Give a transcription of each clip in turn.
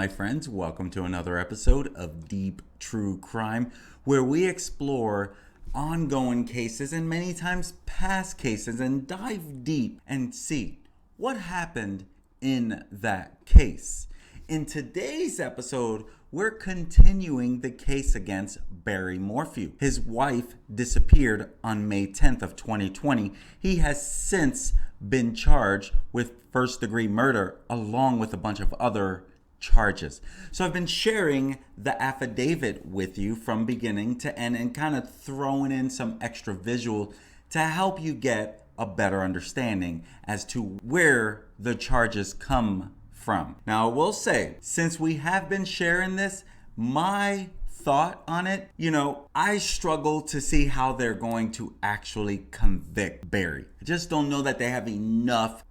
my friends. Welcome to another episode of Deep True Crime, where we explore ongoing cases and many times past cases and dive deep and see what happened in that case. In today's episode, we're continuing the case against Barry Morphew. His wife disappeared on May 10th of 2020. He has since been charged with first-degree murder along with a bunch of other charges. So I've been sharing the affidavit with you from beginning to end and kind of throwing in some extra visual to help you get a better understanding as to where the charges come from. Now, I will say, since we have been sharing this, my thought on it, I struggle to see how they're going to actually convict Barry. I just don't know that they have enough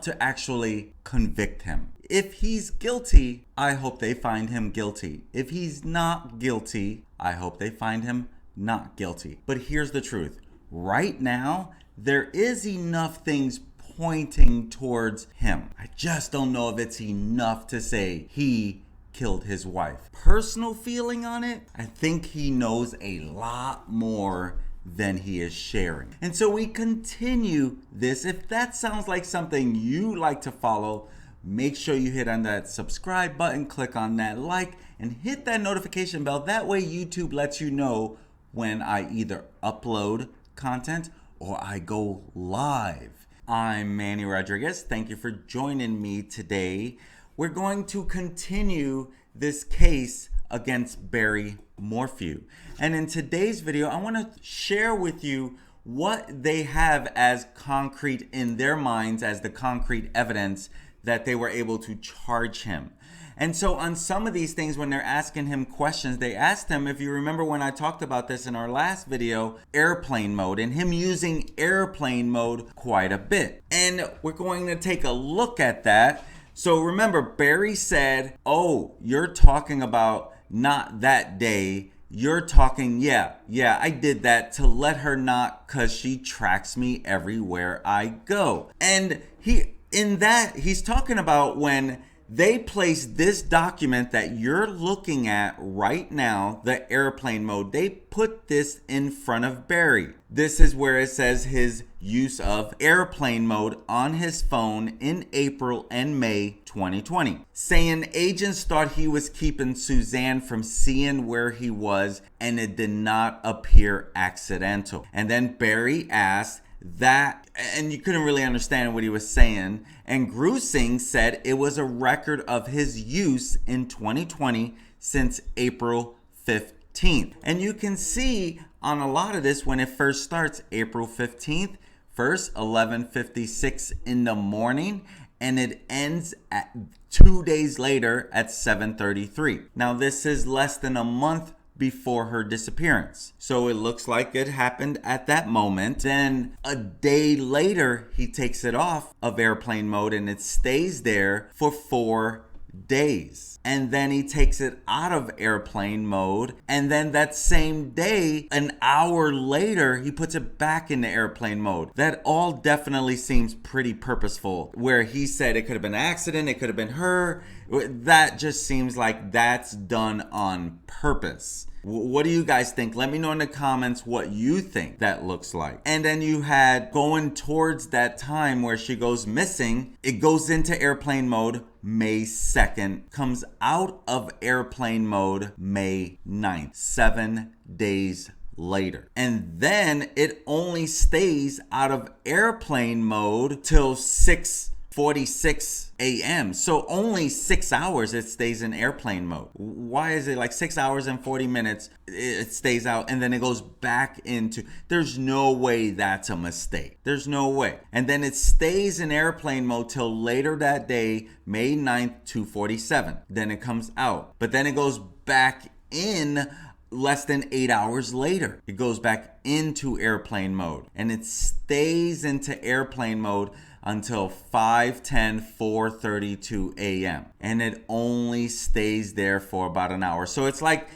to actually convict him. If he's guilty, I hope they find him guilty. If he's not guilty, I hope they find him not guilty. But here's the truth. Right now, there is enough things pointing towards him. I just don't know if it's enough to say he killed his wife. Personal feeling on it, I think he knows a lot more than he is sharing. And so we continue this. If that sounds like something you like to follow, make sure you hit on that subscribe button, click on that like, and hit that notification bell. That way YouTube lets you know when I either upload content or I go live. I'm Manny Rodriguez. Thank you for joining me today. We're going to continue this case against Barry Morphew. And in today's video, I want to share with you what they have as concrete in their minds as the concrete evidence that they were able to charge him. And so on some of these things, when they're asking him questions, they asked him, if you remember when I talked about this in our last video, airplane mode, and him using airplane mode quite a bit. And we're going to take a look at that. So remember, Barry said, oh, you're talking about not that day. You're talking, yeah, I did that to let her not, cause she tracks me everywhere I go. And he's talking about when they placed this document that you're looking at right now, the airplane mode. They put this in front of Barry. This is where it says his use of airplane mode on his phone in April and May 2020, saying agents thought he was keeping Suzanne from seeing where he was and it did not appear accidental. And then Barry asked that, and you couldn't really understand what he was saying, and Grusing said it was a record of his use in 2020 since April 15th. And you can see on a lot of this when it first starts, April 15th, first 11:56 in the morning, and it ends at 2 days later at 7:33. Now this is less than a month before her disappearance. So it looks like it happened at that moment. Then a day later, he takes it off of airplane mode and it stays there for 4 days. And then he takes it out of airplane mode. And then that same day, an hour later, he puts it back into airplane mode. That all definitely seems pretty purposeful. Where he said it could have been an accident, it could have been her. That just seems like that's done on purpose. What do you guys think? Let me know in the comments what you think that looks like. And then you had going towards that time where she goes missing, it goes into airplane mode May 2nd, comes out of airplane mode May 9th, 7 days later. And then it only stays out of airplane mode till 6:46 a.m. So only 6 hours it stays in airplane mode. Why is it like 6 hours and 40 minutes it stays out and then it goes back into, there's no way that's a mistake. There's no way. And then it stays in airplane mode till later that day, May 9th, 2:47. Then it comes out. But then it goes back in less than 8 hours later. It goes back into airplane mode and it stays into airplane mode until 5:10, 4:32 a.m. And it only stays there for about an hour. So it's like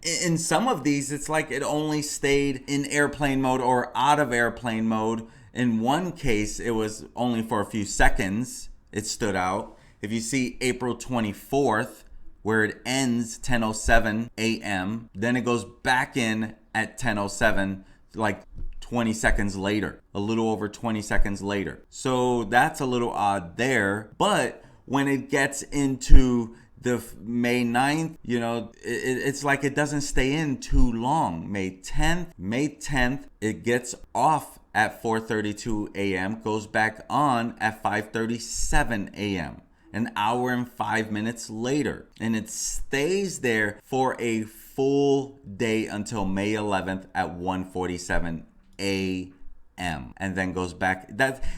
in some of these, it's like it only stayed in airplane mode or out of airplane mode. In one case, it was only for a few seconds. It stood out. If you see April 24th, where it ends 10:07 a.m. Then it goes back in at 10:07, like 20 seconds later, a little over 20 seconds later. So that's a little odd there. But when it gets into the May 9th, it's like it doesn't stay in too long. May 10th, it gets off at 4:32 a.m., goes back on at 5:37 a.m., an hour and 5 minutes later. And it stays there for a full day until May 11th at 1:47 a.m. and then goes back.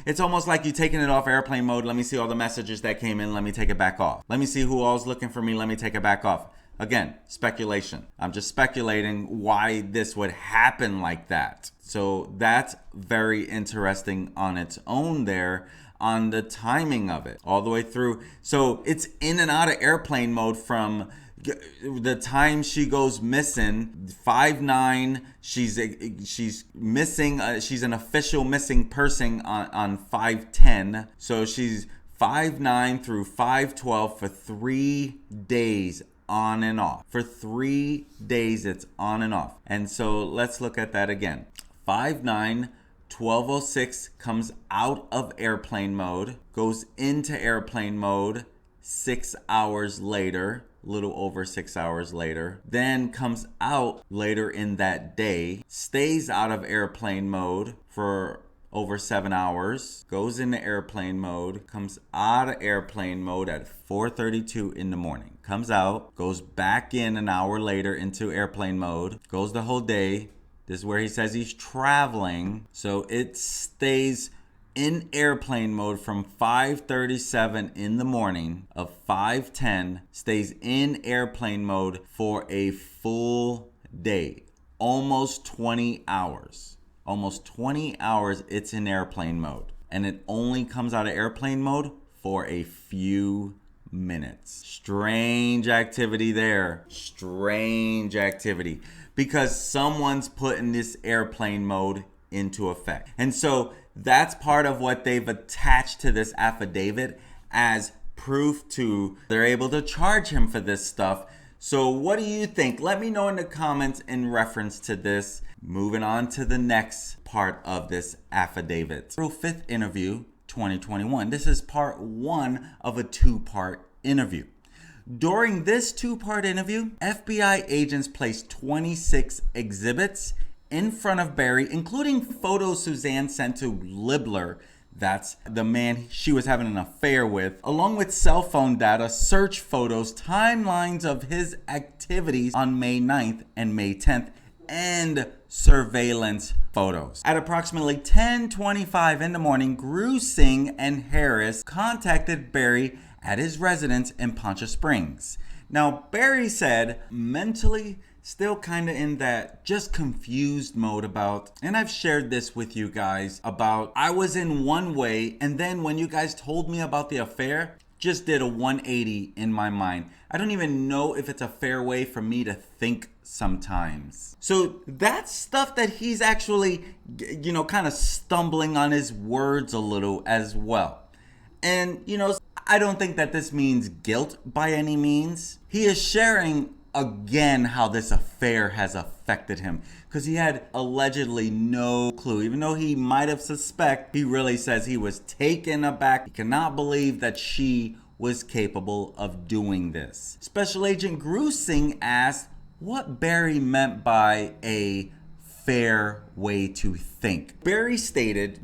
It's almost like you taking it off airplane mode. Let me see all the messages that came in. Let me take it back off. Let me see who all's looking for me. Let me take it back off. Again, speculation. I'm just speculating why this would happen like that. So that's very interesting on its own there, on the timing of it all the way through. So it's in and out of airplane mode from the time she goes missing, 5/9. She's missing. She's an official missing person on 5/10. So she's 5/9 through 5/12 for 3 days on and off. For 3 days, it's on and off. And so let's look at that again. 5/9. 12:06 comes out of airplane mode, goes into airplane mode 6 hours later, little over 6 hours later, then comes out later in that day, stays out of airplane mode for over 7 hours, goes into airplane mode, comes out of airplane mode at 4:32 in the morning, comes out, goes back in an hour later into airplane mode, goes the whole day. This is where he says he's traveling. So it stays in airplane mode from 5:37 in the morning of 5:10, stays in airplane mode for a full day, almost 20 hours. Almost 20 hours it's in airplane mode. And it only comes out of airplane mode for a few minutes. Strange activity there. Strange activity. Because someone's putting this airplane mode into effect. And so that's part of what they've attached to this affidavit as proof to, they're able to charge him for this stuff. So what do you think? Let me know in the comments in reference to this. Moving on to the next part of this affidavit. April 5th interview, 2021. This is part 1 of a 2-part interview. During this 2-part interview, FBI agents placed 26 exhibits in front of Barry, including photos Suzanne sent to Libler, that's the man she was having an affair with, along with cell phone data, search photos, timelines of his activities on May 9th and May 10th, and surveillance photos. At approximately 10:25 in the morning, Grusing and Harris contacted Barry at his residence in Poncha Springs. Now, Barry said mentally still kind of in that just confused mode about, and I've shared this with you guys about, I was in one way, and then when you guys told me about the affair, just did a 180 in my mind. I don't even know if it's a fair way for me to think sometimes. So that's stuff that he's actually, kind of stumbling on his words a little as well. And, I don't think that this means guilt by any means. He is sharing again how this affair has affected him, because he had allegedly no clue. Even though he might have suspected, he really says he was taken aback. He cannot believe that she was capable of doing this. Special Agent Grusing asked what Barry meant by a fair way to think. Barry stated,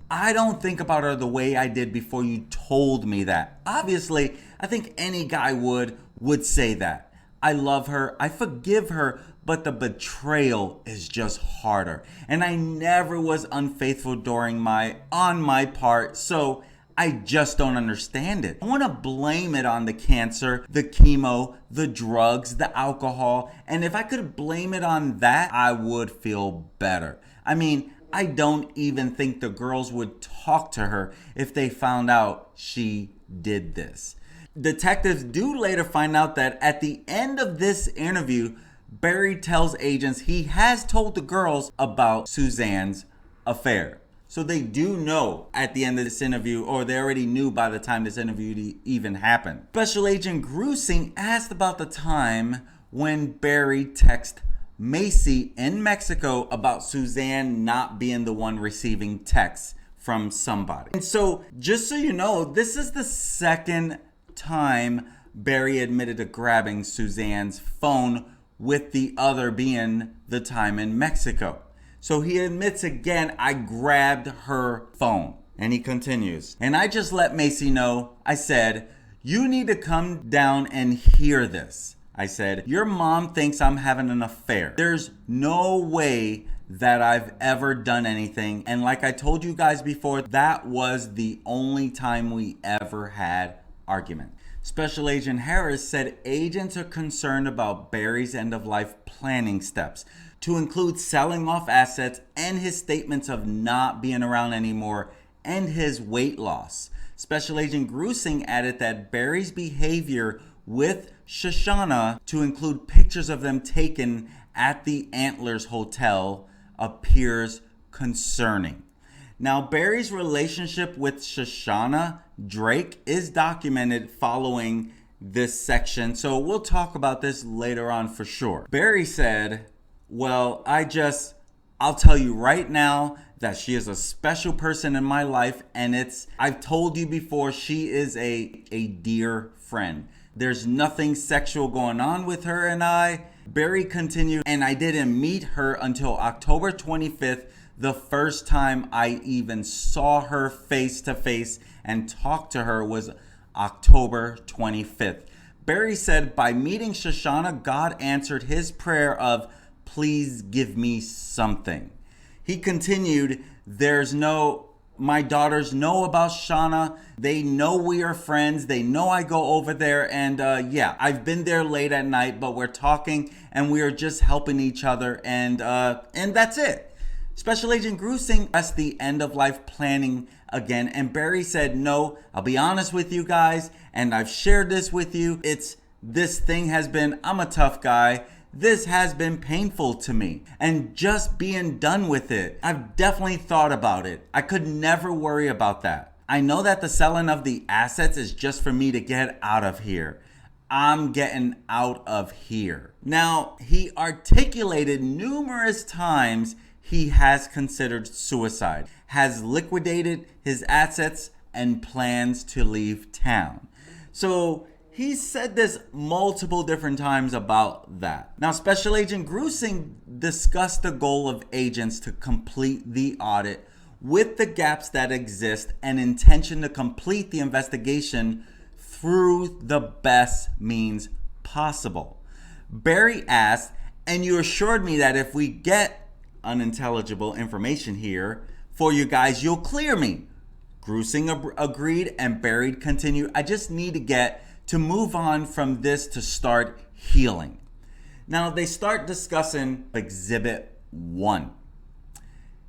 I don't think about her the way I did before you told me that. Obviously, I think any guy would say that. I love her, I forgive her, but the betrayal is just harder. And I never was unfaithful on my part, so I just don't understand it. I want to blame it on the cancer, the chemo, the drugs, the alcohol. And if I could blame it on that, I would feel better. I mean, I don't even think the girls would talk to her if they found out she did this. Detectives do later find out that at the end of this interview, Barry tells agents he has told the girls about Suzanne's affair. So they do know at the end of this interview, or they already knew by the time this interview even happened. Special Agent Grusing asked about the time when Barry texted Macy in Mexico about Suzanne not being the one receiving texts from somebody. And so, just so you know, this is the second time Barry admitted to grabbing Suzanne's phone, with the other being the time in Mexico. So he admits again, I grabbed her phone. And he continues, and I just let Macy know, I said, you need to come down and hear this. I said, your mom thinks I'm having an affair. There's no way that I've ever done anything. And like I told you guys before, that was the only time we ever had argument. Special Agent Harris said agents are concerned about Barry's end-of-life planning steps, to include selling off assets and his statements of not being around anymore and his weight loss. Special Agent Grusing added that Barry's behavior with Shoshana, to include pictures of them taken at the Antlers Hotel, appears concerning. Now, Barry's relationship with Shoshana Drake is documented following this section, so we'll talk about this later on for sure. Barry said, well, I'll tell you right now that she is a special person in my life, and I've told you before, she is a dear friend. There's nothing sexual going on with her and I. Barry continued, and I didn't meet her until October 25th, the first time I even saw her face to face and talked to her was October 25th. Barry said, by meeting Shoshana, God answered his prayer of, please give me something. He continued, my daughters know about Shauna. They know we are friends. They know I go over there. And I've been there late at night, but we're talking and we are just helping each other. And that's it. Special Agent Grusing asked the end of life planning again. And Barry said, no, I'll be honest with you guys. And I've shared this with you. I'm a tough guy. This has been painful to me, and just being done with it. I've definitely thought about it. I could never worry about that. I know that the selling of the assets is just for me to get out of here. I'm getting out of here. Now, he articulated numerous times he has considered suicide, has liquidated his assets, and plans to leave town. So, he said this multiple different times about that. Now, Special Agent Grusing discussed the goal of agents to complete the audit with the gaps that exist and intention to complete the investigation through the best means possible. Barry asked, and you assured me that if we get unintelligible information here for you guys, you'll clear me. Grusing agreed, and Barry continued, I just need to move on from this to start healing. Now they start discussing Exhibit 1.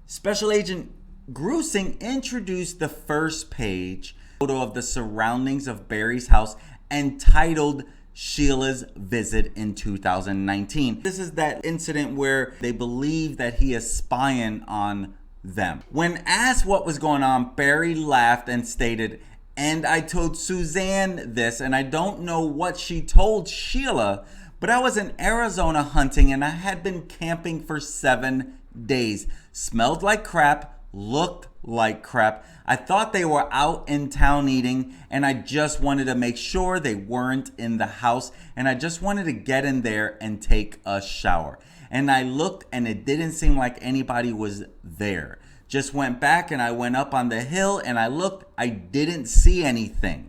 Special Agent Grusing introduced the first page photo of the surroundings of Barry's house and titled Sheila's Visit in 2019. This is that incident where they believe that he is spying on them. When asked what was going on, Barry laughed and stated, and I told Suzanne this, and I don't know what she told Sheila, but I was in Arizona hunting and I had been camping for 7 days. Smelled like crap, looked like crap. I thought they were out in town eating, and I just wanted to make sure they weren't in the house, and I just wanted to get in there and take a shower. And I looked and it didn't seem like anybody was there. Just went back and I went up on the hill and I looked, I didn't see anything.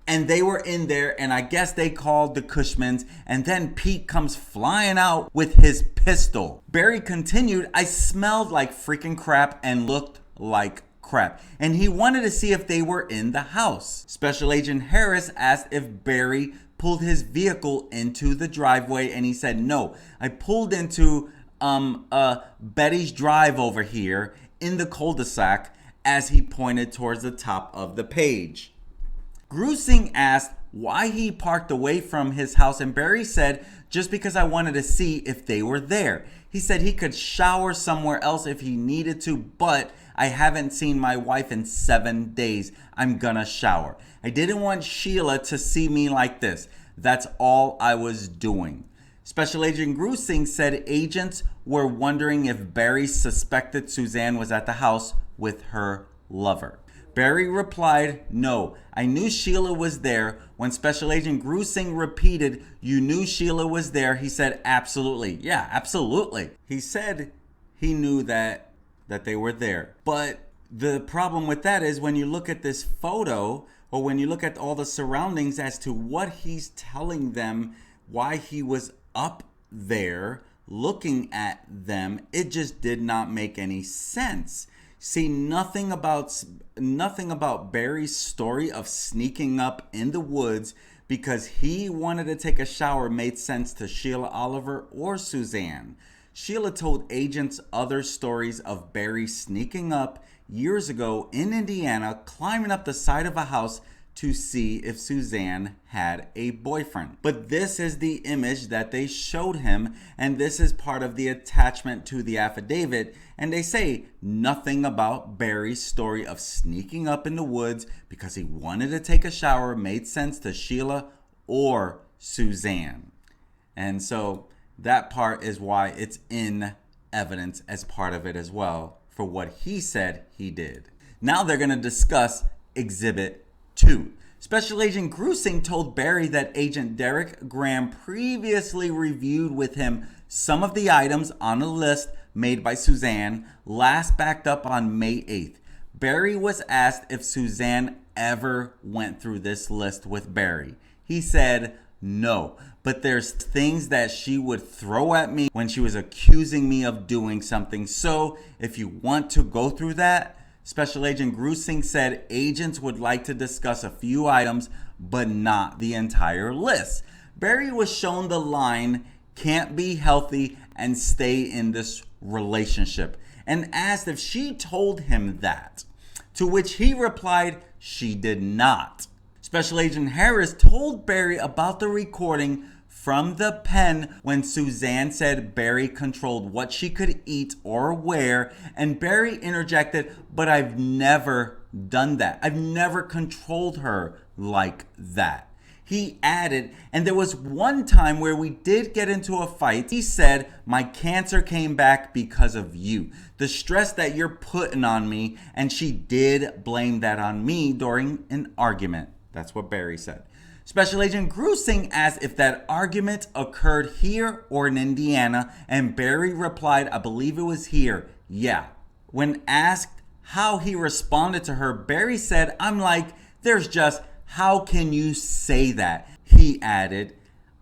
And they were in there, and I guess they called the Cushmans, and then Pete comes flying out with his pistol. Barry continued, I smelled like freaking crap and looked like crap. And he wanted to see if they were in the house. Special Agent Harris asked if Barry pulled his vehicle into the driveway, and he said, no, I pulled into Betty's drive over here in the cul-de-sac, as he pointed towards the top of the page. Grusing asked why he parked away from his house, and Barry said just because I wanted to see if they were there. He said he could shower somewhere else if he needed to, but I haven't seen my wife in 7 days. I'm gonna shower. I didn't want Sheila to see me like this. That's all I was doing. Special Agent Grusing said agents were wondering if Barry suspected Suzanne was at the house with her lover. Barry replied, no, I knew Sheila was there. When Special Agent Grusing repeated, you knew Sheila was there, he said, absolutely. Yeah, absolutely. He said he knew that they were there. But the problem with that is when you look at this photo, or when you look at all the surroundings as to what he's telling them, why he was up there looking at them, it just did not make any sense. See, nothing about Barry's story of sneaking up in the woods because he wanted to take a shower made sense to Sheila Oliver or Suzanne. Sheila told agents other stories of Barry sneaking up years ago in Indiana, climbing up the side of a house to see if Suzanne had a boyfriend. But this is the image that they showed him, and this is part of the attachment to the affidavit. And they say nothing about Barry's story of sneaking up in the woods because he wanted to take a shower made sense to Sheila or Suzanne. And so that part is why it's in evidence as part of it as well for what he said he did. Now they're going to discuss Exhibit 2. Special Agent Grusing told Barry that Agent Derek Graham previously reviewed with him some of the items on a list made by Suzanne, last backed up on May 8th. Barry was asked if Suzanne ever went through this list with Barry. He said, no, but there's things that she would throw at me when she was accusing me of doing something. So if you want to go through that, Special Agent Grusing said agents would like to discuss a few items, but not the entire list. Barry was shown the line, can't be healthy and stay in this relationship, and asked if she told him that, to which he replied she did not. Special Agent Harris told Barry about the recording from the pen when Suzanne said Barry controlled what she could eat or wear, and Barry interjected, but I've never done that. I've never controlled her like that. He added, and there was one time where we did get into a fight. He said, my cancer came back because of you. The stress that you're putting on me, and she did blame that on me during an argument. That's what Barry said. Special Agent Grusing asked if that argument occurred here or in Indiana, and Barry replied, I believe it was here. Yeah. When asked how he responded to her, Barry said, I'm like, there's just, how can you say that? He added,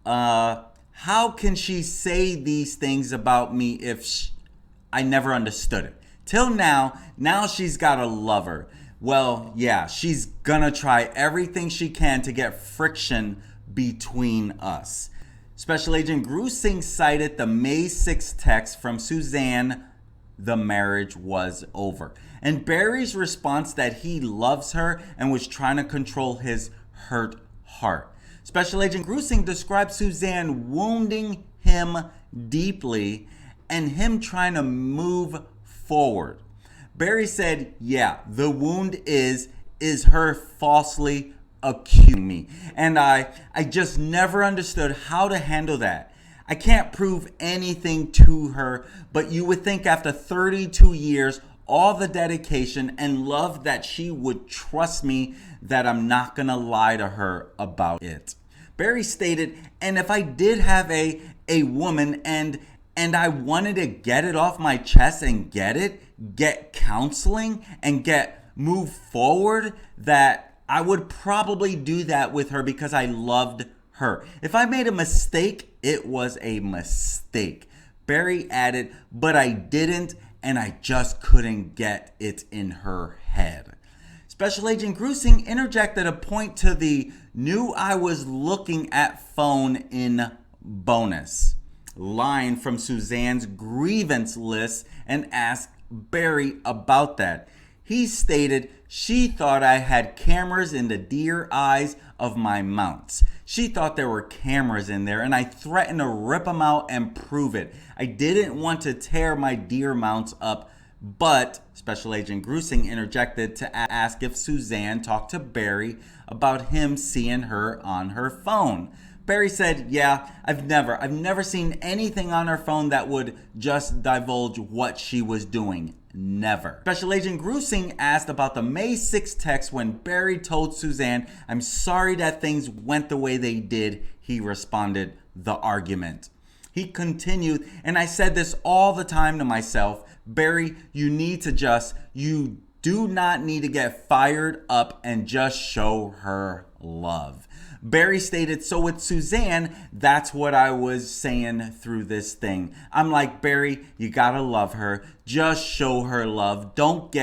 how can she say these things about me if I never understood it? Till now she's got a lover. Well, yeah, she's gonna try everything she can to get friction between us. Special Agent Grusing cited the May 6th text from Suzanne, the marriage was over, and Barry's response that he loves her and was trying to control his hurt heart. Special Agent Grusing described Suzanne wounding him deeply and him trying to move forward. Barry said, yeah, the wound is her falsely accusing me. And I just never understood how to handle that. I can't prove anything to her, but you would think after 32 years, all the dedication and love that she would trust me that I'm not gonna lie to her about it. Barry stated, and if I did have a woman and I wanted to get it off my chest and get counseling and move forward, that I would probably do that with her because I loved her. If I made a mistake, it was a mistake. Barry added, but I didn't, and I just couldn't get it in her head. Special Agent Grusing interjected a point to the knew I was looking at phone in bonus line from Suzanne's grievance list and asked Barry about that. He stated she thought I had cameras in the deer eyes of my mounts. She thought there were cameras in there, and I threatened to rip them out and prove it. I didn't want to tear my deer mounts up, but Special Agent Grusing interjected to ask if Suzanne talked to Barry about him seeing her on her phone. Barry said, yeah, I've never seen anything on her phone that would just divulge what she was doing. Never. Special Agent Grusing asked about the May 6th text when Barry told Suzanne, I'm sorry that things went the way they did. He responded, the argument. He continued, and I said this all the time to myself, Barry, you do not need to get fired up and just show her love. Barry stated, so with Suzanne, that's what I was saying through this thing. I'm like, Barry, you gotta love her. Just show her love. Don't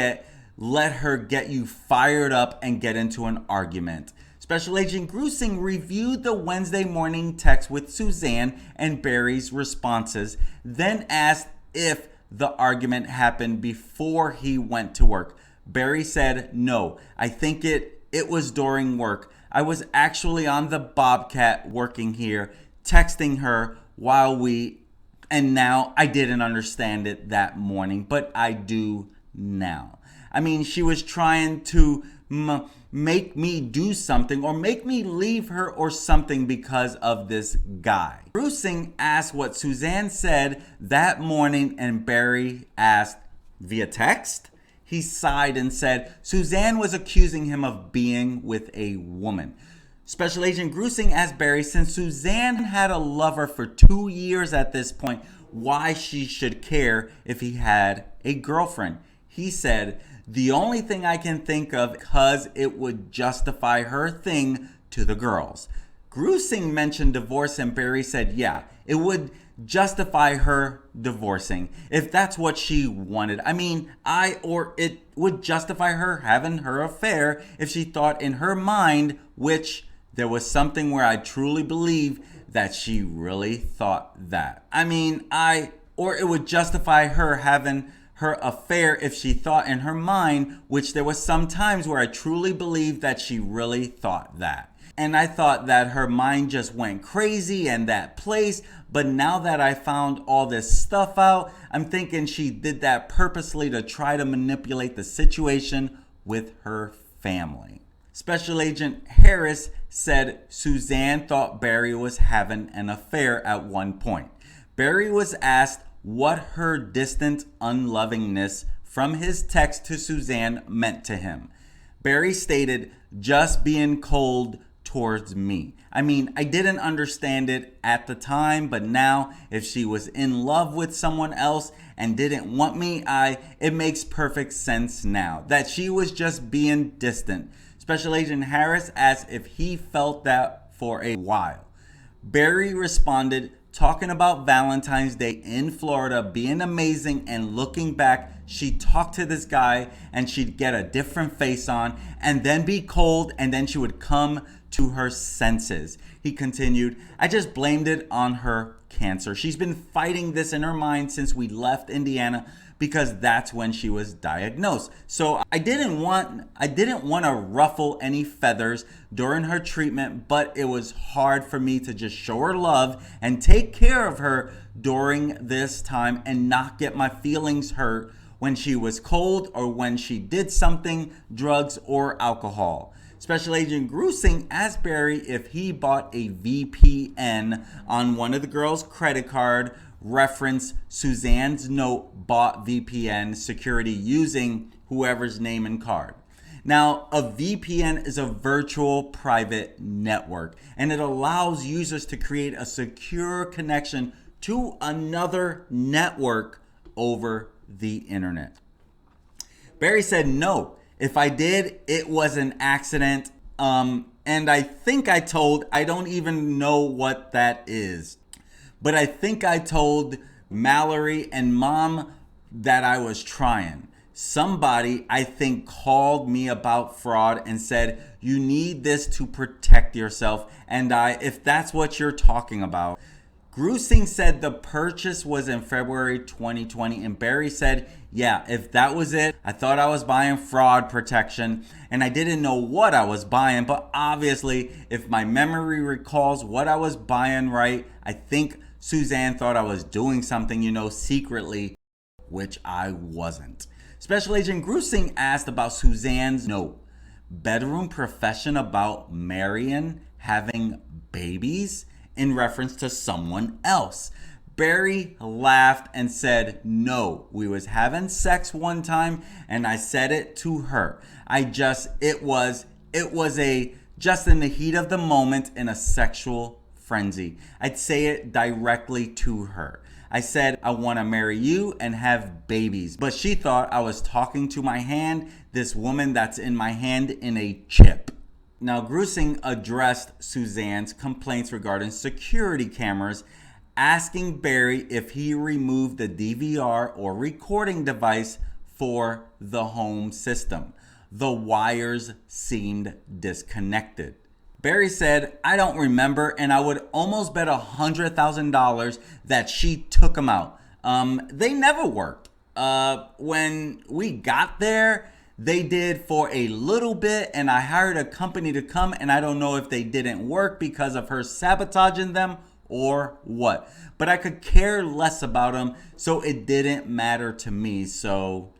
let her get you fired up and get into an argument. Special Agent Grusing reviewed the Wednesday morning text with Suzanne and Barry's responses, then asked if the argument happened before he went to work. Barry said, no, I think it was during work. I was actually on the Bobcat working here, texting her and now I didn't understand it that morning, but I do now. I mean, she was trying to make me do something or make me leave her or something because of this guy. Grusing asked what Suzanne said that morning, and Barry asked, via text? He sighed and said, Suzanne was accusing him of being with a woman. Special Agent Grusing asked Barry, since Suzanne had a lover for 2 years at this point, why she should care if he had a girlfriend. He said, the only thing I can think of, because it would justify her thing to the girls. Grusing mentioned divorce, and Barry said, yeah, it would justify her divorcing if that's what she wanted. I mean, it would justify her having her affair if she thought in her mind, which there was something where I truly believe that she really thought that. I mean, or it would justify her having her affair if she thought in her mind, which there was some times where I truly believed that she really thought that. And I thought that her mind just went crazy in that place. But now that I found all this stuff out, I'm thinking she did that purposely to try to manipulate the situation with her family. Special Agent Harris said Suzanne thought Barry was having an affair at one point. Barry was asked what her distant unlovingness from his text to Suzanne meant to him. Barry stated, just being cold towards me. I mean, I didn't understand it at the time, but now if she was in love with someone else and didn't want me, it makes perfect sense now that she was just being distant. Special Agent Harris asked if he felt that for a while. Barry responded, talking about Valentine's Day in Florida being amazing, and looking back, she talked to this guy and she'd get a different face on and then be cold, and then she would come to her senses. He continued, I just blamed it on her cancer. She's been fighting this in her mind since we left Indiana because that's when she was diagnosed. So I didn't want to ruffle any feathers during her treatment, but it was hard for me to just show her love and take care of her during this time and not get my feelings hurt when she was cold or when she did something, drugs or alcohol. Special Agent Grusing asked Barry if he bought a VPN on one of the girls' credit card, reference Suzanne's note bought VPN security using whoever's name and card. Now, a VPN is a virtual private network, and it allows users to create a secure connection to another network over the internet. Barry said, no, if I did, it was an accident. And I think I don't even know what that is. But I think I told Mallory and Mom that I was trying. Somebody, I think, called me about fraud and said, you need this to protect yourself. And if that's what you're talking about. Grusing said the purchase was in February 2020, and Barry said, yeah, if that was it, I thought I was buying fraud protection, and I didn't know what I was buying, but obviously, if my memory recalls what I was buying right, I think Suzanne thought I was doing something, secretly, which I wasn't. Special Agent Grusing asked about Suzanne's bedroom profession about Marion having babies in reference to someone else. Barry laughed and said, no, we was having sex one time and I said it to her. It was just in the heat of the moment in a sexual frenzy. I'd say it directly to her. I said, I want to marry you and have babies. But she thought I was talking to my hand, this woman that's in my hand in a chip. Now, Grusing addressed Suzanne's complaints regarding security cameras, asking Barry if he removed the DVR or recording device for the home system. The wires seemed disconnected. Barry said, I don't remember, and I would almost bet $100,000 that she took them out. They never worked. When we got there, they did for a little bit, and I hired a company to come, and I don't know if they didn't work because of her sabotaging them or what. But I could care less about them, so it didn't matter to me. So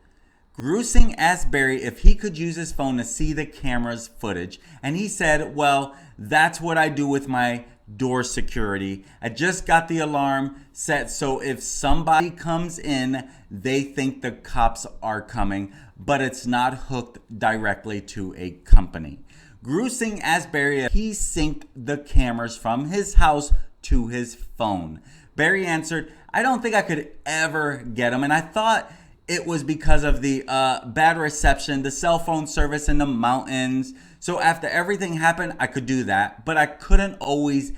Grusing asked Barry if he could use his phone to see the camera's footage, and he said, well, that's what I do with my door security. I just got the alarm set, so if somebody comes in, they think the cops are coming, but it's not hooked directly to a company. Grusing asked Barry if he synced the cameras from his house to his phone. Barry answered, I don't think I could ever get them, and I thought it was because of the bad reception, the cell phone service in the mountains. So after everything happened, I could do that, but I couldn't always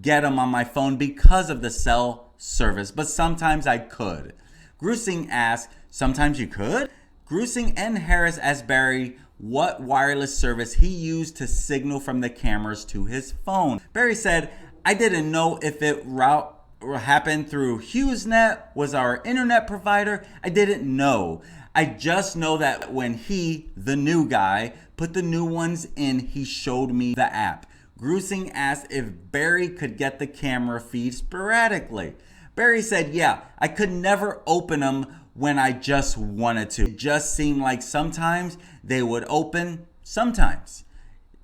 get them on my phone because of the cell service, but sometimes I could. Grusing asked, sometimes you could? Grusing and Harris asked Barry what wireless service he used to signal from the cameras to his phone. Barry said, I didn't know if it happened through HughesNet, was our internet provider. I didn't know. I just know that when he, the new guy, put the new ones in, he showed me the app. Grusing asked if Barry could get the camera feed sporadically. Barry said, yeah, I could never open them when I just wanted to. It just seemed like sometimes they would open, sometimes.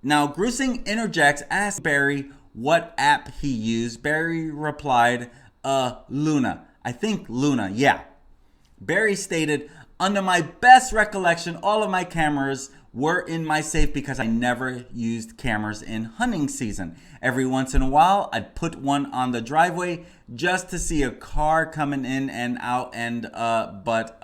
Now, Grusing interjects, asked Barry what app he used. Barry replied, Luna. I think Luna, yeah. Barry stated, under my best recollection, all of my cameras were in my safe because I never used cameras in hunting season. Every once in a while, I'd put one on the driveway just to see a car coming in and out, but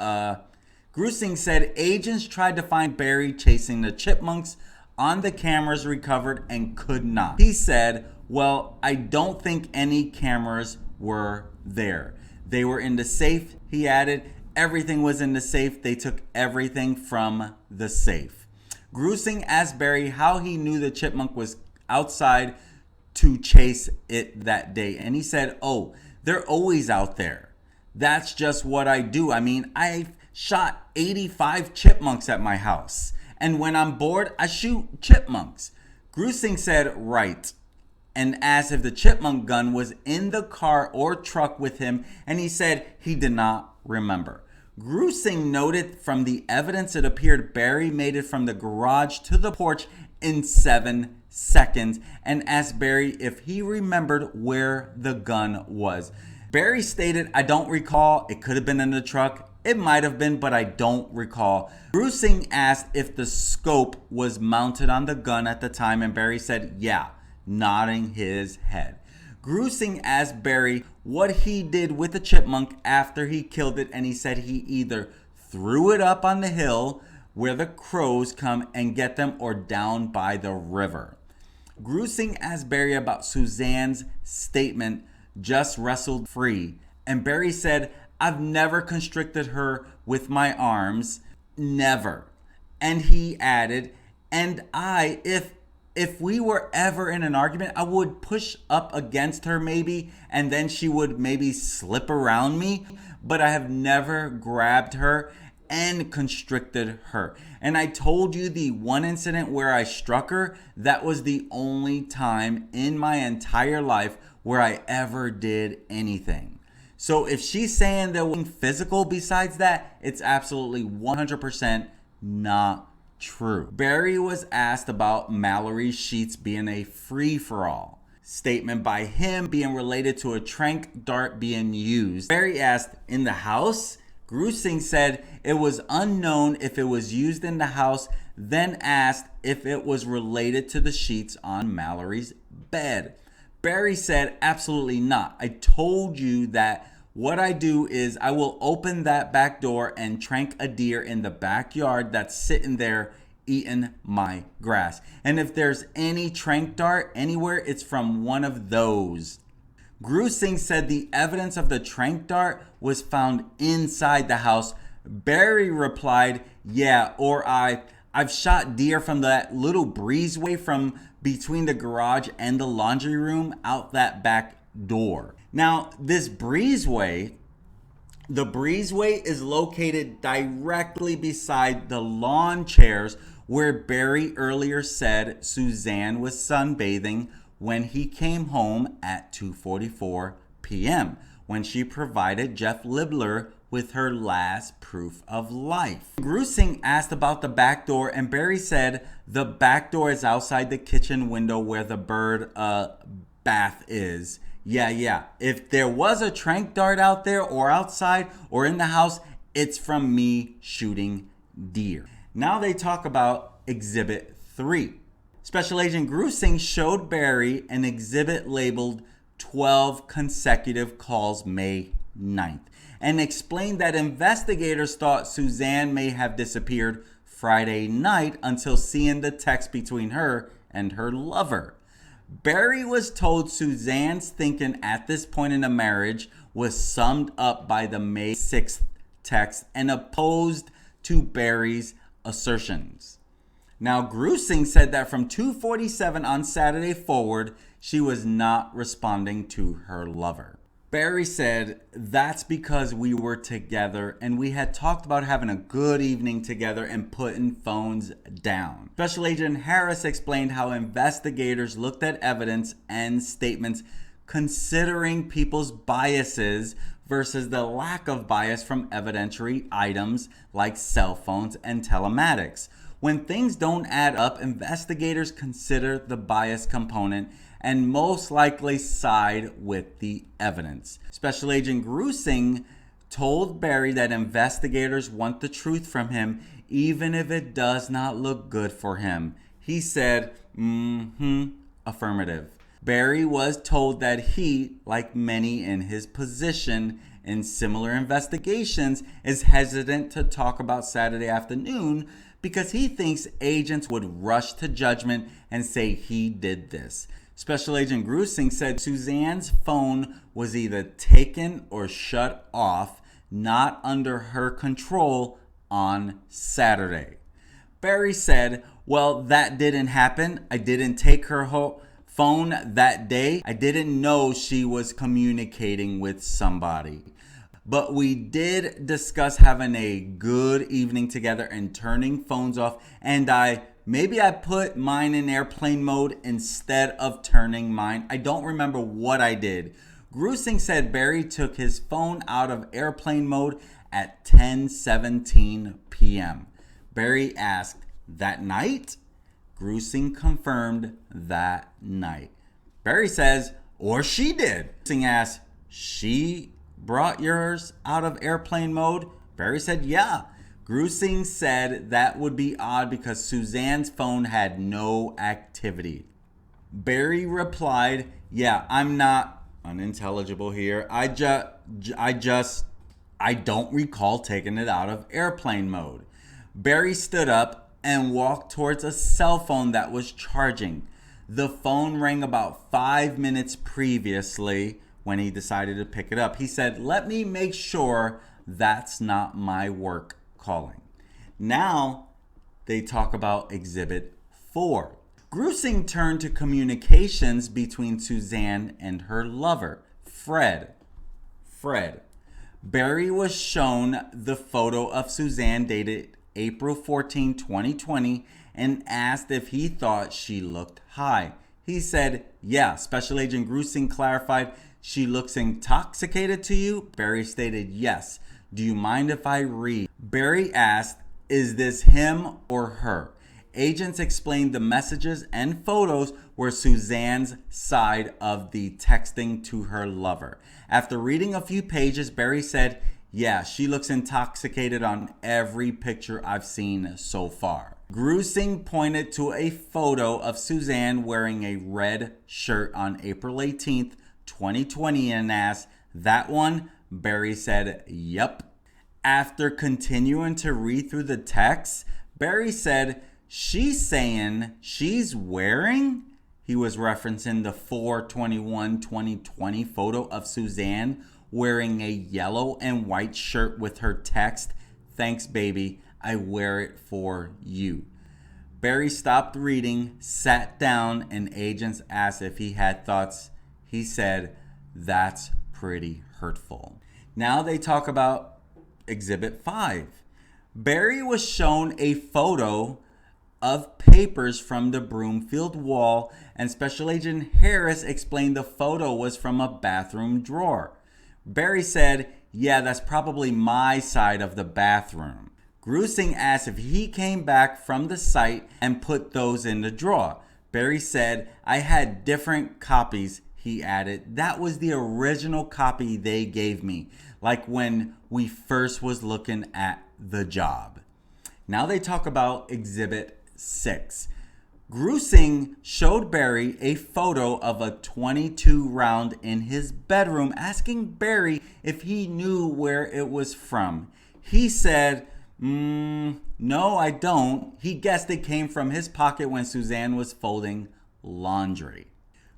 Grusing said agents tried to find Barry chasing the chipmunks on the cameras recovered and could not. He said, well, I don't think any cameras were there. They were in the safe, he added. Everything was in the safe. They took everything from the safe. Grusing asked Barry how he knew the chipmunk was outside to chase it that day. And he said, oh, they're always out there. That's just what I do. I mean, I've shot 85 chipmunks at my house. And when I'm bored, I shoot chipmunks. Grusing said, right, and asked if the chipmunk gun was in the car or truck with him, and he said he did not remember. Grusing noted from the evidence it appeared Barry made it from the garage to the porch in 7 seconds and asked Barry if he remembered where the gun was. Barry stated, I don't recall. It could have been in the truck. It might have been, but I don't recall. Grusing asked if the scope was mounted on the gun at the time, and Barry said, yeah, nodding his head. Grusing asked Barry what he did with the chipmunk after he killed it, and he said he either threw it up on the hill where the crows come and get them or down by the river. Grusing asked Barry about Suzanne's statement, just wrestled free, and Barry said, I've never constricted her with my arms, never. And he added, and if if we were ever in an argument, I would push up against her maybe, and then she would maybe slip around me. But I have never grabbed her and constricted her. And I told you the one incident where I struck her, that was the only time in my entire life where I ever did anything. So if she's saying there wasn't physical besides that, it's absolutely 100% not true. Barry was asked about Mallory's sheets being a free-for-all. Statement by him being related to a tranq dart being used. Barry asked, in the house? Grusing said it was unknown if it was used in the house, then asked if it was related to the sheets on Mallory's bed. Barry said, absolutely not. I told you that what I do is I will open that back door and tranq a deer in the backyard that's sitting there eating my grass. And if there's any tranq dart anywhere, it's from one of those. Grusing said the evidence of the tranq dart was found inside the house. Barry replied, yeah, or I've shot deer from that little breezeway from between the garage and the laundry room out that back door. Now, this breezeway, the breezeway is located directly beside the lawn chairs where Barry earlier said Suzanne was sunbathing when he came home at 2:44 p.m. when she provided Jeff Libler with her last proof of life. Grusing asked about the back door, and Barry said the back door is outside the kitchen window where the bird bath is. Yeah. If there was a tranq dart out there or outside or in the house, it's from me shooting deer. Now they talk about Exhibit 3. Special Agent Grusing showed Barry an exhibit labeled 12 consecutive calls May 9th and explained that investigators thought Suzanne may have disappeared Friday night until seeing the text between her and her lover. Barry was told Suzanne's thinking at this point in the marriage was summed up by the May 6th text and opposed to Barry's assertions. Now, Grusing said that from 2:47 on Saturday forward, she was not responding to her lover. Barry said, that's because we were together and we had talked about having a good evening together and putting phones down. Special Agent Harris explained how investigators looked at evidence and statements considering people's biases versus the lack of bias from evidentiary items like cell phones and telematics. When things don't add up, investigators consider the bias component and most likely side with the evidence. Special Agent Grusing told Barry that investigators want the truth from him even if it does not look good for him. He said, affirmative. Barry was told that he, like many in his position in similar investigations, is hesitant to talk about Saturday afternoon because he thinks agents would rush to judgment and say he did this. Special Agent Grusing said Suzanne's phone was either taken or shut off, not under her control on Saturday. Barry said, well, that didn't happen. I didn't take her phone that day. I didn't know she was communicating with somebody. But we did discuss having a good evening together and turning phones off. And maybe I put mine in airplane mode instead of turning mine. I don't remember what I did. Grusing said Barry took his phone out of airplane mode at 10:17 p.m. Barry asked, that night? Grusing confirmed that night. Barry says, or she did. Grusing asked, she brought yours out of airplane mode? Barry said, yeah. Grusing said that would be odd because Suzanne's phone had no activity. Barry replied, yeah, I'm not unintelligible here. I don't recall taking it out of airplane mode. Barry stood up and walked towards a cell phone that was charging. The phone rang about 5 minutes previously when he decided to pick it up. He said, let me make sure that's not my work calling. Now they talk about Exhibit 4. Grusing turned to communications between Suzanne and her lover, Fred. Barry was shown the photo of Suzanne dated April 14, 2020, and asked if he thought she looked high. He said, yeah. Special Agent Grusing clarified, she looks intoxicated to you? Barry stated, yes. Do you mind if I read? Barry asked, is this him or her? Agents explained the messages and photos were Suzanne's side of the texting to her lover. After reading a few pages, Barry said, yeah, she looks intoxicated on every picture I've seen so far. Grusing pointed to a photo of Suzanne wearing a red shirt on April 18th, 2020 and asked, that one? Barry said, yep. After continuing to read through the text, Barry said, she's saying she's wearing? He was referencing the 4/21/2020 photo of Suzanne wearing a yellow and white shirt with her text, thanks baby, I wear it for you. Barry stopped reading, sat down, and agents asked if he had thoughts. He said, that's pretty hurtful. Now they talk about Exhibit 5. Barry was shown a photo of papers from the Broomfield wall, and Special Agent Harris explained the photo was from a bathroom drawer. Barry said, yeah, that's probably my side of the bathroom. Grusing asked if he came back from the site and put those in the drawer. Barry said, I had different copies, he added. That was the original copy they gave me, like when we first was looking at the job. Now they talk about Exhibit 6. Grusing showed Barry a photo of a .22 round in his bedroom, asking Barry if he knew where it was from. He said, no, I don't. He guessed it came from his pocket when Suzanne was folding laundry.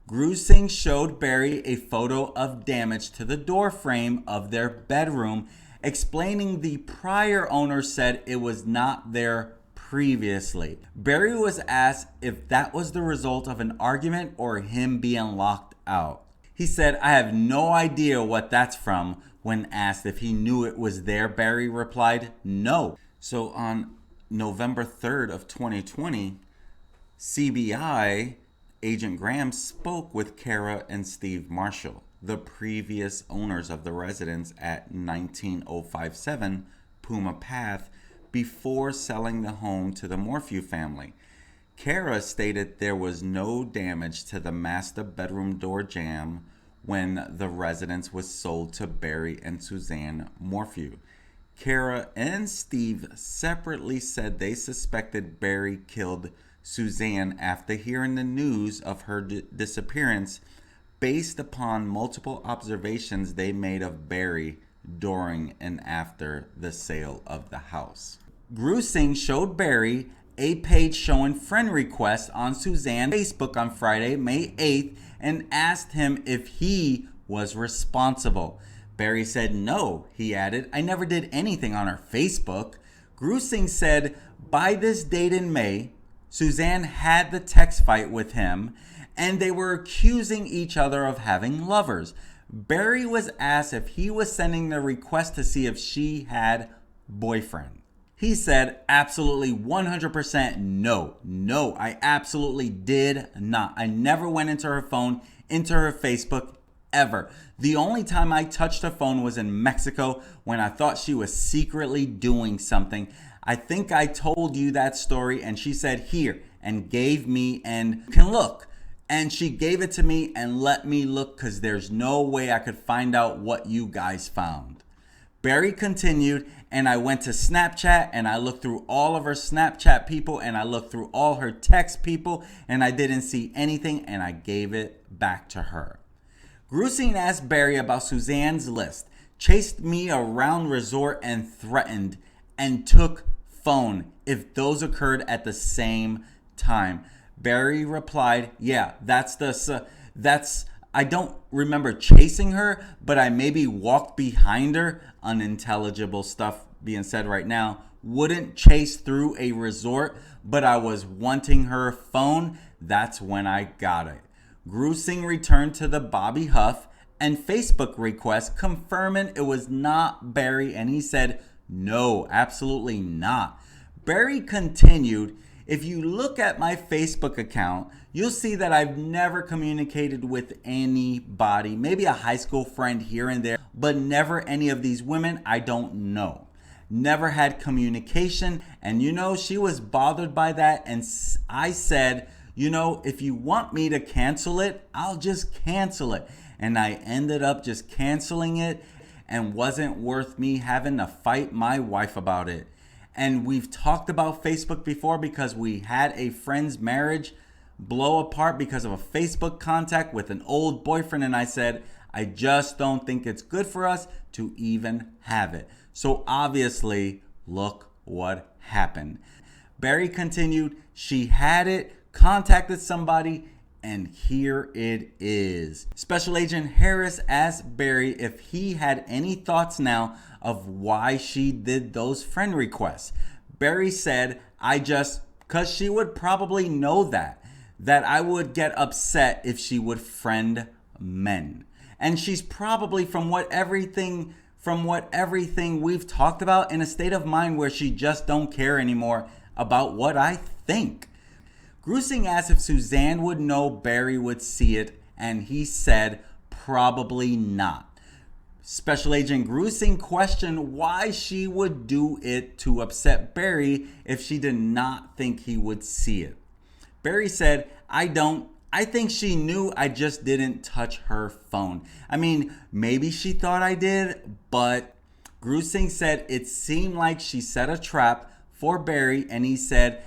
Grusing showed Barry a photo of damage to the door frame of their bedroom, explaining the prior owner said it was not there previously. Barry was asked if that was the result of an argument or him being locked out. He said, I have no idea what that's from. When asked if he knew it was there, Barry replied, no. So on November 3rd of 2020, CBI Agent Graham spoke with Kara and Steve Marshall, the previous owners of the residence at 19057 Puma Path, before selling the home to the Morphew family. Kara stated there was no damage to the master bedroom door jamb when the residence was sold to Barry and Suzanne Morphew. Kara and Steve separately said they suspected Barry killed Suzanne after hearing the news of her disappearance based upon multiple observations they made of Barry during and after the sale of the house. Grusing showed Barry a page showing friend requests on Suzanne's Facebook on Friday, May 8th, and asked him if he was responsible. Barry said no, he added, I never did anything on her Facebook. Grusing said by this date in May, Suzanne had the text fight with him, and they were accusing each other of having lovers. Barry was asked if he was sending the request to see if she had boyfriend. He said absolutely 100% no. No, I absolutely did not. I never went into her phone, into her Facebook, ever. The only time I touched her phone was in Mexico when I thought she was secretly doing something. I think I told you that story, and she said here and gave me and can look. And she gave it to me and let me look because there's no way I could find out what you guys found. Barry continued, and I went to Snapchat and I looked through all of her Snapchat people and I looked through all her text people and I didn't see anything and I gave it back to her. Grusing asked Barry about Suzanne's list, chased me around resort and threatened and took phone if those occurred at the same time. Barry replied, yeah, I don't remember chasing her, but I maybe walked behind her. Unintelligible stuff being said right now. wouldn't chase through a resort, but I was wanting her phone. That's when I got it. Grusing returned to the Bobby Huff and Facebook request confirming it was not Barry, and he said, no, absolutely not. Barry continued, if you look at my Facebook account, you'll see that I've never communicated with anybody, maybe a high school friend here and there, but never any of these women I don't know. Never had communication, and she was bothered by that, and I said, if you want me to cancel it, I'll just cancel it. And I ended up just canceling it, and wasn't worth me having to fight my wife about it. And we've talked about Facebook before because we had a friend's marriage blow apart because of a Facebook contact with an old boyfriend, and I said, I just don't think it's good for us to even have it. So obviously, look what happened. Barry continued, she had it, contacted somebody, and here it is. Special Agent Harris asked Barry if he had any thoughts now of why she did those friend requests. Barry said, because she would probably know that I would get upset if she would friend men. And she's probably, from what everything we've talked about, in a state of mind where she just don't care anymore about what I think. Grusing asked if Suzanne would know Barry would see it, and he said probably not. Special Agent Grusing questioned why she would do it to upset Barry if she did not think he would see it. Barry said, I think she knew, I just didn't touch her phone. I mean, maybe she thought I did, but Grusing said it seemed like she set a trap for Barry, and he said,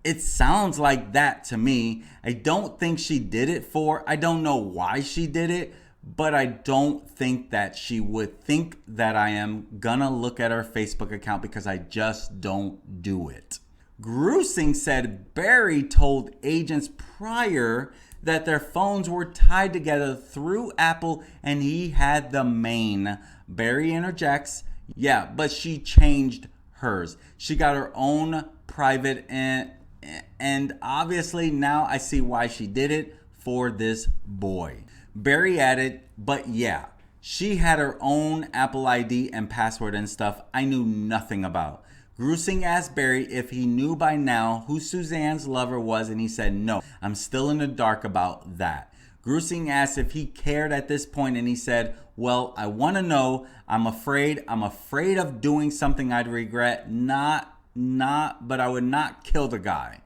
it sounds like that to me. I don't think she did it I don't know why she did it, but I don't think that she would think that I am gonna look at her Facebook account because I just don't do it. Grusing said Barry told agents prior that their phones were tied together through Apple and he had the main. Barry interjects, yeah, but she changed hers. She got her own private, and obviously now I see why she did it, for this boy. Barry added, but yeah, she had her own Apple ID and password and stuff I knew nothing about. Grusing asked Barry if he knew by now who Suzanne's lover was, and he said, no, I'm still in the dark about that. Grusing asked if he cared at this point, and he said, well, I want to know. I'm afraid of doing something I'd regret. But I would not kill the guy.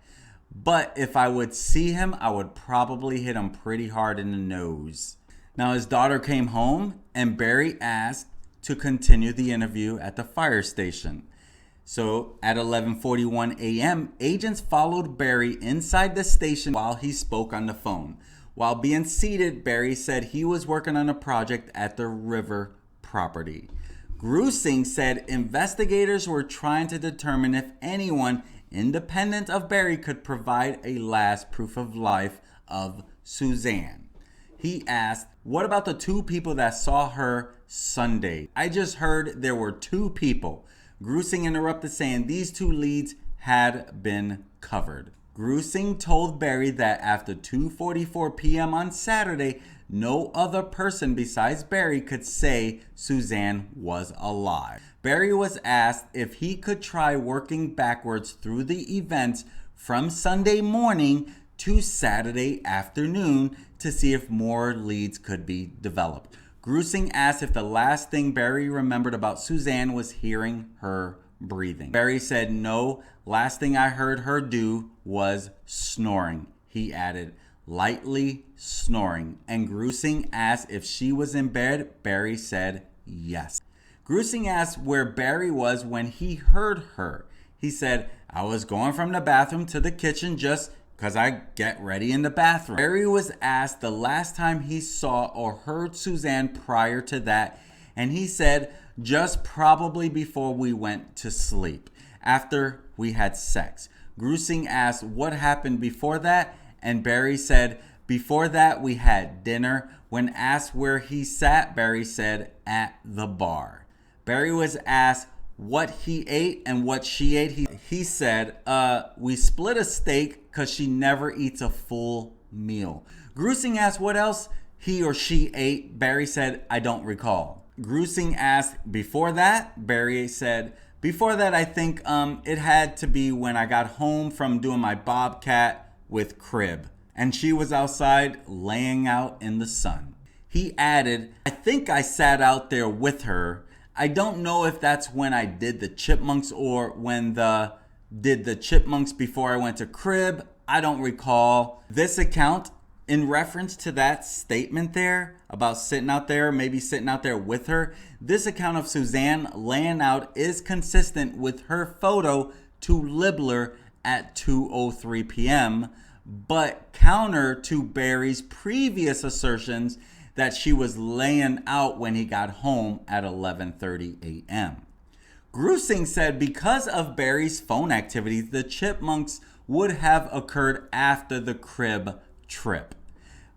But if I would see him, I would probably hit him pretty hard in the nose. Now his daughter came home, and Barry asked to continue the interview at the fire station. So at 11:41 a.m., agents followed Barry inside the station while he spoke on the phone. While being seated, Barry said he was working on a project at the river property. Grusing said investigators were trying to determine if anyone independent of Barry could provide a last proof of life of Suzanne. He asked, what about the two people that saw her Sunday? I just heard there were two people. Grusing interrupted, saying these two leads had been covered. Grusing told Barry that after 2:44 p.m. on Saturday, no other person besides Barry could say Suzanne was alive. Barry was asked if he could try working backwards through the events from Sunday morning to Saturday afternoon to see if more leads could be developed. Grusing asked if the last thing Barry remembered about Suzanne was hearing her breathing. Barry said, no, last thing I heard her do was snoring. He added, lightly snoring. And Grusing asked if she was in bed. Barry said yes. Grusing asked where Barry was when he heard her. He said, I was going from the bathroom to the kitchen just because I get ready in the bathroom. Barry was asked the last time he saw or heard Suzanne prior to that, and he said just probably before we went to sleep, after we had sex. Grusing asked what happened before that, and Barry said before that we had dinner. When asked where he sat, Barry said at the bar. Barry was asked what he ate and what she ate. He said, we split a steak because she never eats a full meal. Gruesing asked what else he or she ate. Barry said, I don't recall. Gruesing asked before that. Barry said, before that, I think it had to be when I got home from doing my bobcat with Crib. And she was outside laying out in the sun. He added, I think I sat out there with her. I don't know if that's when I did the chipmunks or when did the chipmunks before I went to Crib. I don't recall. This account, in reference to that statement there about sitting out there, maybe sitting out there with her, this account of Suzanne laying out is consistent with her photo to Libler at 2:03 p.m., but counter to Barry's previous assertions that she was laying out when he got home at 11:30 a.m. Gruesing said because of Barry's phone activities, the chipmunks would have occurred after the Crib trip.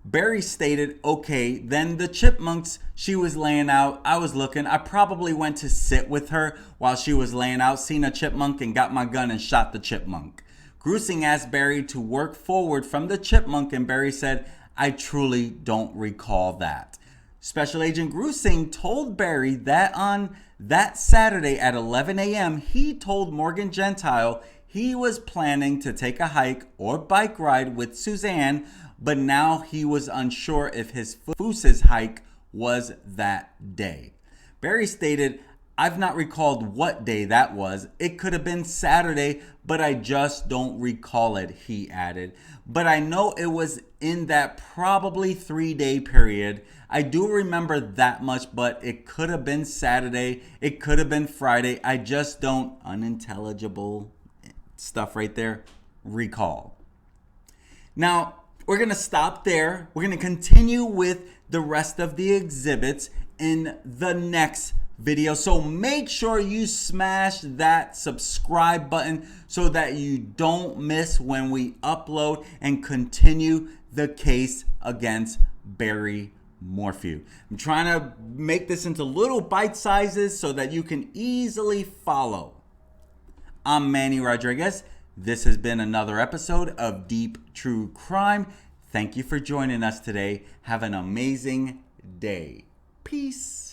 Barry stated, okay, then the chipmunks, she was laying out, I was looking, I probably went to sit with her while she was laying out, seen a chipmunk and got my gun and shot the chipmunk. Gruesing asked Barry to work forward from the chipmunk, and Barry said, I truly don't recall that. Special Agent Gruesing told Barry that on that Saturday at 11 a.m., he told Morgan Gentile he was planning to take a hike or bike ride with Suzanne, but now he was unsure if his Foose's hike was that day. Barry stated, I've not recalled what day that was. It could have been Saturday, but I just don't recall it, he added. But I know it was in that probably 3-day period. I do remember that much, but it could have been Saturday. It could have been Friday. I just don't, unintelligible stuff right there, recall. Now, we're going to stop there. We're going to continue with the rest of the exhibits in the next video. So make sure you smash that subscribe button so that you don't miss when we upload and continue the case against Barry Morphew. I'm trying to make this into little bite sizes so that you can easily follow. I'm Manny Rodriguez. This has been another episode of Deep True Crime. Thank you for joining us today. Have an amazing day. Peace.